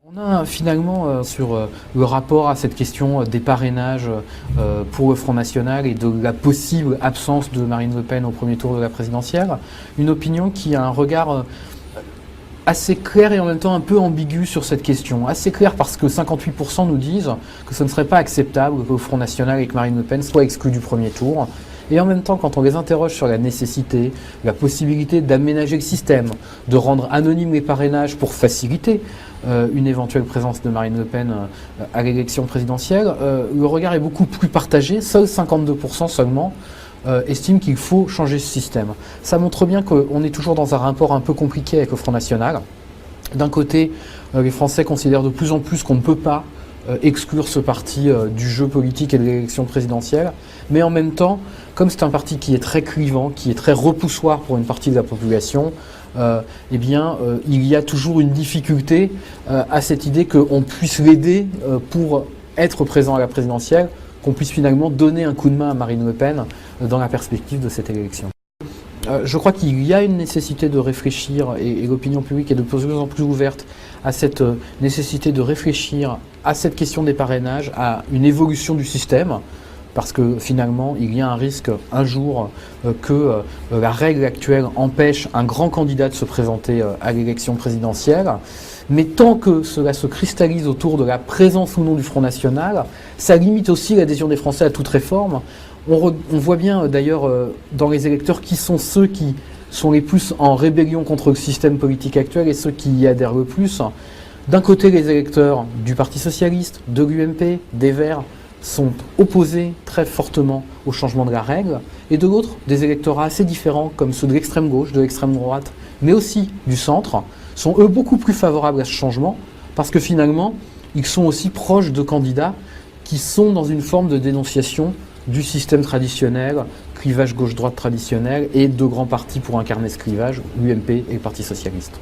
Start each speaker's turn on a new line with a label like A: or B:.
A: On a finalement sur le rapport à cette question des parrainages pour le Front National et de la possible absence de Marine Le Pen au premier tour de la présidentielle, une opinion qui a un regard assez clair et en même temps un peu ambigu sur cette question. Assez clair parce que 58% nous disent que ce ne serait pas acceptable que le Front National et que Marine Le Pen soient exclus du premier tour. Et en même temps, quand on les interroge sur la nécessité, la possibilité d'aménager le système, de rendre anonymes les parrainages pour faciliter une éventuelle présence de Marine Le Pen à l'élection présidentielle, le regard est beaucoup plus partagé. Seuls 52% seulement estiment qu'il faut changer ce système. Ça montre bien qu'on est toujours dans un rapport un peu compliqué avec le Front National. D'un côté, les Français considèrent de plus en plus qu'on ne peut pas exclure ce parti du jeu politique et de l'élection présidentielle, mais en même temps, comme c'est un parti qui est très clivant, qui est très repoussoir pour une partie de la population, il y a toujours une difficulté à cette idée qu'on puisse l'aider pour être présent à la présidentielle, qu'on puisse finalement donner un coup de main à Marine Le Pen dans la perspective de cette élection. Je crois qu'il y a une nécessité de réfléchir, et l'opinion publique est de plus en plus ouverte à cette nécessité de réfléchir à cette question des parrainages, à une évolution du système, parce que finalement, il y a un risque un jour que la règle actuelle empêche un grand candidat de se présenter à l'élection présidentielle. Mais tant que cela se cristallise autour de la présence ou non du Front National, ça limite aussi l'adhésion des Français à toute réforme. On voit bien d'ailleurs dans les électeurs qui sont ceux qui sont les plus en rébellion contre le système politique actuel et ceux qui y adhèrent le plus. D'un côté, les électeurs du Parti Socialiste, de l'UMP, des Verts, sont opposés très fortement au changement de la règle, et de l'autre, des électorats assez différents comme ceux de l'extrême gauche, de l'extrême droite, mais aussi du centre, sont eux beaucoup plus favorables à ce changement, parce que finalement, ils sont aussi proches de candidats qui sont dans une forme de dénonciation du système traditionnel, clivage gauche-droite traditionnel, et de grands partis pour incarner ce clivage, l'UMP et le Parti Socialiste.